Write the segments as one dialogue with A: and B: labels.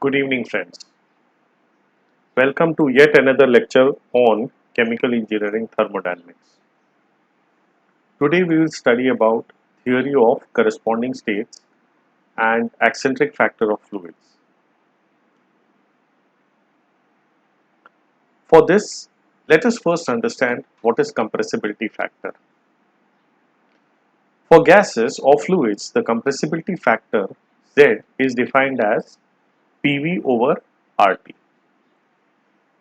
A: Good evening, friends. Welcome to yet another lecture on chemical engineering thermodynamics. Today we will study about theory of corresponding states and eccentric factor of fluids. For this, let us first understand what is compressibility factor. For gases or fluids, the compressibility factor Z is defined as PV over RT.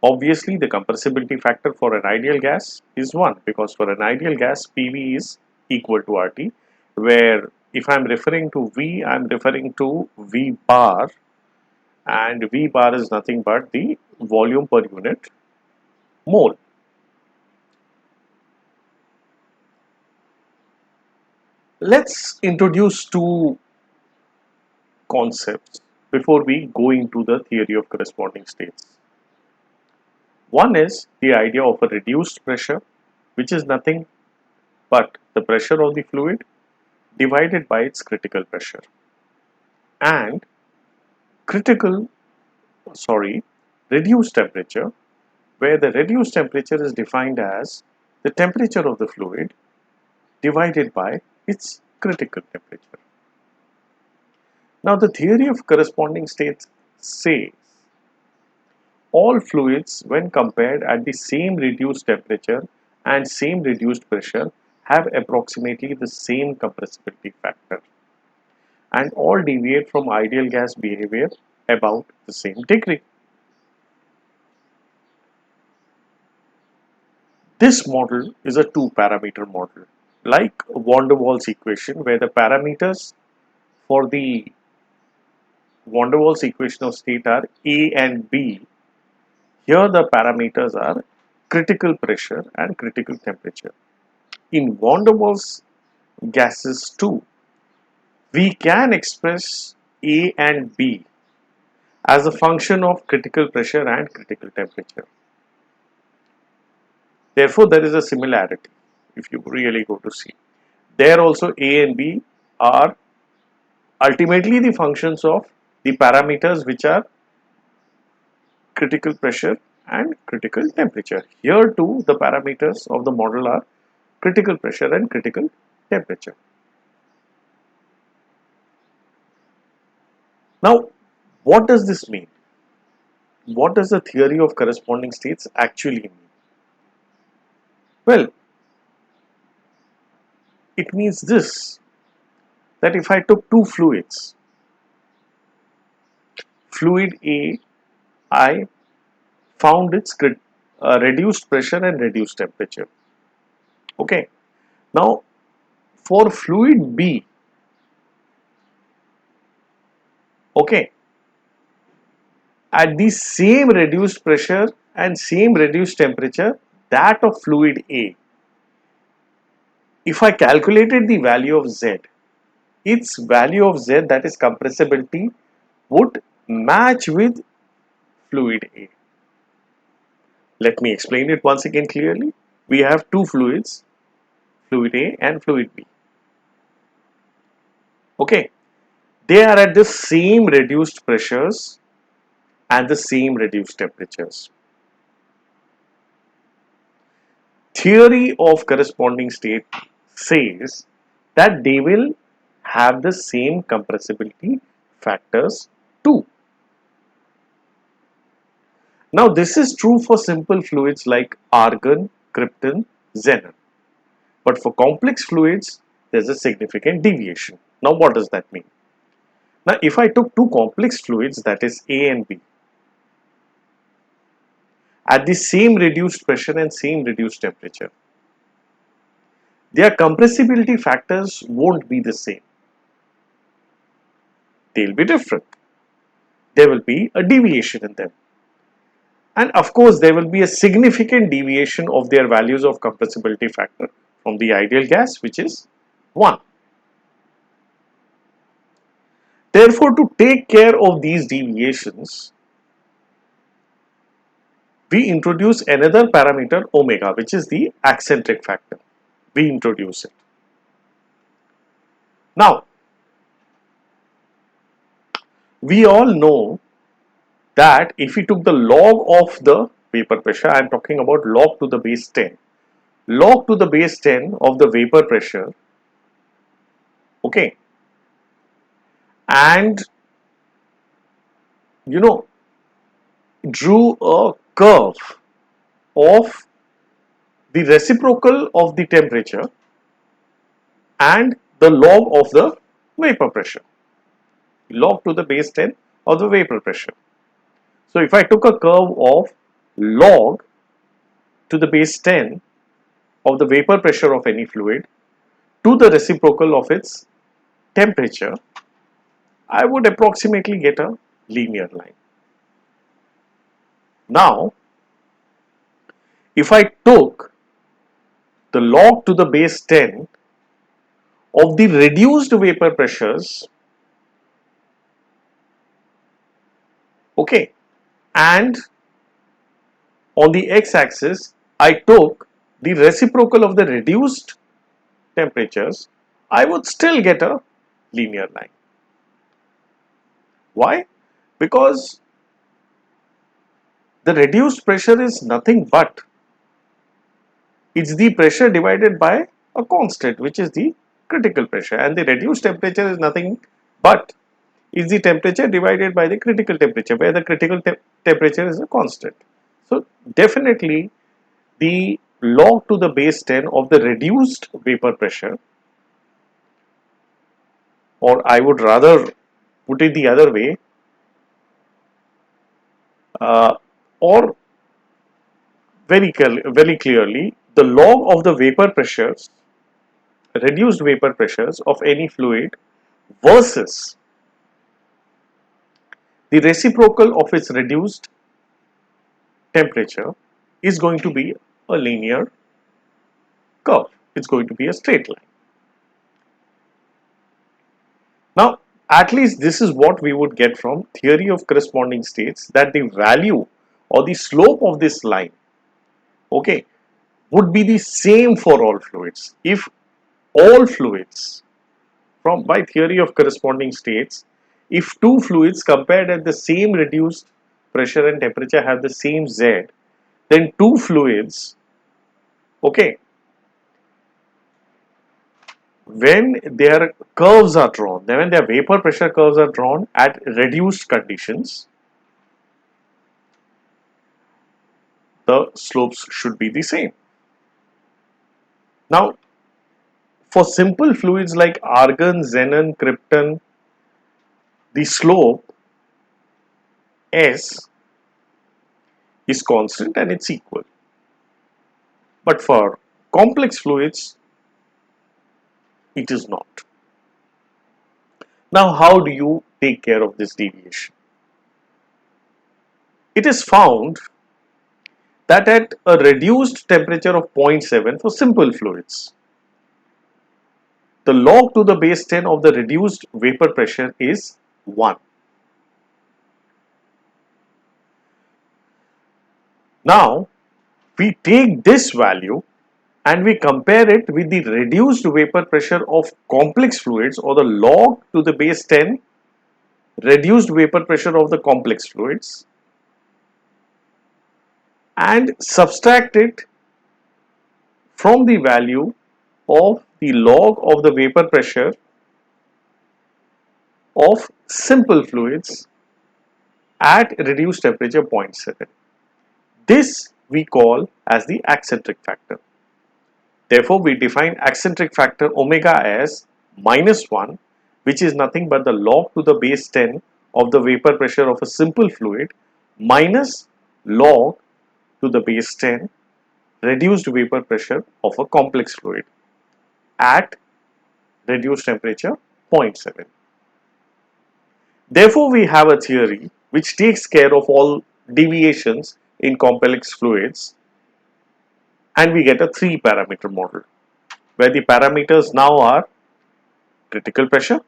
A: Obviously, the compressibility factor for an ideal gas is 1 because for an ideal gas, PV is equal to RT, where if I am referring to V, I am referring to V bar, and V bar is nothing but the volume per unit mole. Let's introduce two concepts before we go into the theory of corresponding states. One is the idea of a reduced pressure, which is nothing but the pressure of the fluid divided by its critical pressure, and critical reduced temperature, where the reduced temperature is defined as the temperature of the fluid divided by its critical temperature. Now the theory of corresponding states says all fluids when compared at the same reduced temperature and same reduced pressure have approximately the same compressibility factor, and all deviate from ideal gas behavior about the same degree. This model is a two-parameter model, like van der Waals equation, where the parameters for the van der Waals equation of state are A and B. Here the parameters are critical pressure and critical temperature. In van der Waals gases too, we can express A and B as a function of critical pressure and critical temperature. Therefore, there is a similarity if you really go to see. There also A and B are ultimately the functions of the parameters which are critical pressure and critical temperature. Here too the parameters of the model are critical pressure and critical temperature. Now, what does this mean? What does the theory of corresponding states actually mean? Well, it means this, that if I took two fluids, fluid A, I found its reduced pressure and reduced temperature. Okay. Now, for fluid B, okay, at the same reduced pressure and same reduced temperature that of fluid A, if I calculated the value of Z, its value of Z, that is compressibility, would match with fluid A. Let me explain it once again clearly. We have two fluids, fluid A and fluid B. Okay, they are at the same reduced pressures and the same reduced temperatures. Theory of corresponding state says that they will have the same compressibility factors too. Now this is true for simple fluids like argon, krypton, xenon. But for complex fluids, there's a significant deviation. Now what does that mean? Now if I took two complex fluids, that is A and B, at the same reduced pressure and same reduced temperature, their compressibility factors won't be the same. They'll be different. There will be a deviation in them. And of course, there will be a significant deviation of their values of compressibility factor from the ideal gas, which is 1. Therefore, to take care of these deviations, we introduce another parameter omega, which is the eccentric factor. We introduce it. Now, we all know that if we took the log of the vapor pressure, I am talking about log to the base 10, log to the base 10 of the vapor pressure, okay, and drew a curve of the reciprocal of the temperature and the log of the vapor pressure, log to the base 10 of the vapor pressure. So if I took a curve of log to the base 10 of the vapor pressure of any fluid to the reciprocal of its temperature, I would approximately get a linear line. Now, if I took the log to the base 10 of the reduced vapor pressures, okay, and on the x-axis I took the reciprocal of the reduced temperatures, I would still get a linear line. Why? Because the reduced pressure is nothing but it's the pressure divided by a constant, which is the critical pressure, and the reduced temperature is nothing but is the temperature divided by the critical temperature, where the critical temperature is a constant. So definitely the log to the base 10 of the reduced vapor pressure, or I would rather put it the other way, or very clearly, the log of the vapor pressures, reduced vapor pressures of any fluid versus the reciprocal of its reduced temperature is going to be a linear curve. It's going to be a straight line. Now, at least this is what we would get from theory of corresponding states, that the value or the slope of this line, okay, would be the same for all fluids. If all fluids, from by theory of corresponding states, if two fluids compared at the same reduced pressure and temperature have the same Z, then two fluids, okay, when their curves are drawn, then when their vapor pressure curves are drawn at reduced conditions, the slopes should be the same. Now, for simple fluids like argon, xenon, krypton, the slope S is constant and it's equal. But for complex fluids, it is not. Now, how do you take care of this deviation? It is found that at a reduced temperature of 0.7 for simple fluids, the log to the base 10 of the reduced vapor pressure is 1. Now, we take this value and we compare it with the reduced vapor pressure of complex fluids, or the log to the base 10 reduced vapor pressure of the complex fluids, and subtract it from the value of the log of the vapor pressure of simple fluids at reduced temperature 0.7. This we call as the eccentric factor. Therefore, we define eccentric factor omega as -1, which is nothing but the log to the base 10 of the vapor pressure of a simple fluid minus log to the base 10 reduced vapor pressure of a complex fluid at reduced temperature 0.7. Therefore, we have a theory which takes care of all deviations in complex fluids, and we get a 3-parameter model where the parameters now are critical pressure,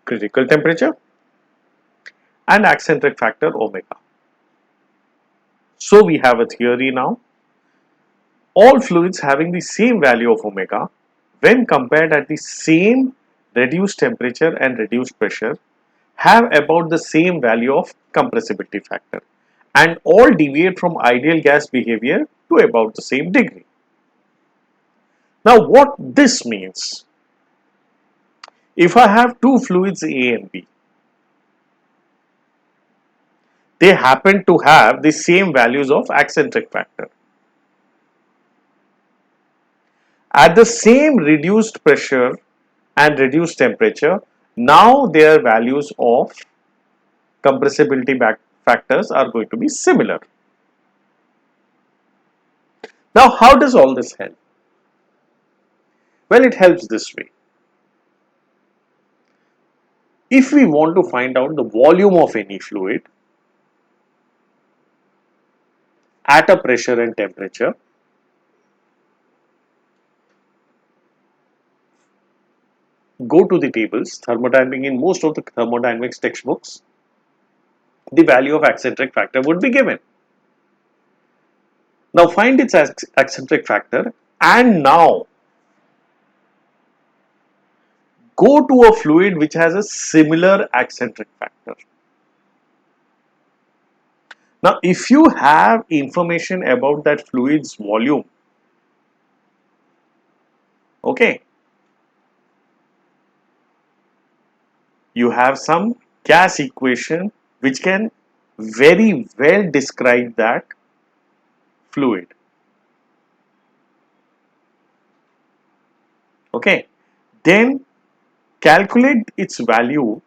A: critical temperature, and eccentric factor omega. So we have a theory now. All fluids having the same value of omega, when compared at the same reduced temperature and reduced pressure, have about the same value of compressibility factor and all deviate from ideal gas behavior to about the same degree. Now what this means, if I have two fluids A and B, they happen to have the same values of eccentric factor. At the same reduced pressure and reduced temperature, now their values of compressibility factors are going to be similar. Now, how does all this help? Well, it helps this way. If we want to find out the volume of any fluid at a pressure and temperature, go to the tables, thermodynamics, in most of the thermodynamics textbooks, the value of eccentric factor would be given. Now find its eccentric factor and now go to a fluid which has a similar eccentric factor. Now if you have information about that fluid's volume, okay, you have some gas equation which can very well describe that fluid. Okay, then calculate its value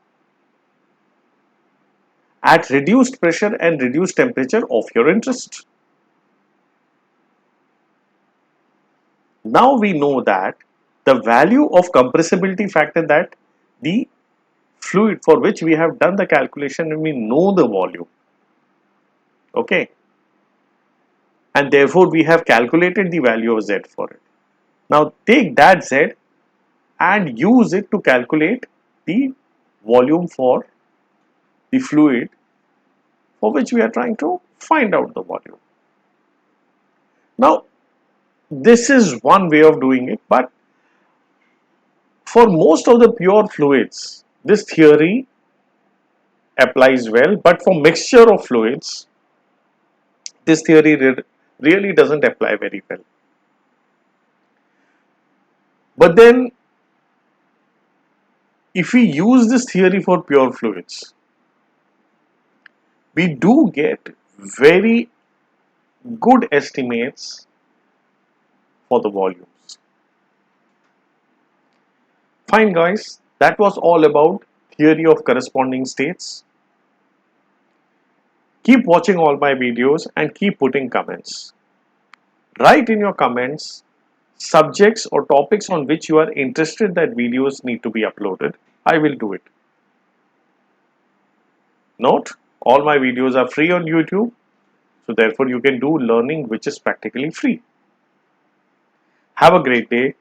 A: at reduced pressure and reduced temperature of your interest. Now we know that the value of compressibility factor, that the fluid for which we have done the calculation and we know the volume, okay, and therefore we have calculated the value of Z for it. Now take that Z and use it to calculate the volume for the fluid for which we are trying to find out the volume. Now this is one way of doing it, but for most of the pure fluids this theory applies well, but for mixture of fluids this theory really doesn't apply very well. But then if we use this theory for pure fluids, we do get very good estimates for the volumes. Fine guys, that was all about theory of corresponding states. Keep watching all my videos and keep putting comments. Write in your comments subjects or topics on which you are interested that videos need to be uploaded. I will do it. Note, all my videos are free on YouTube, so therefore you can do learning which is practically free. Have a great day.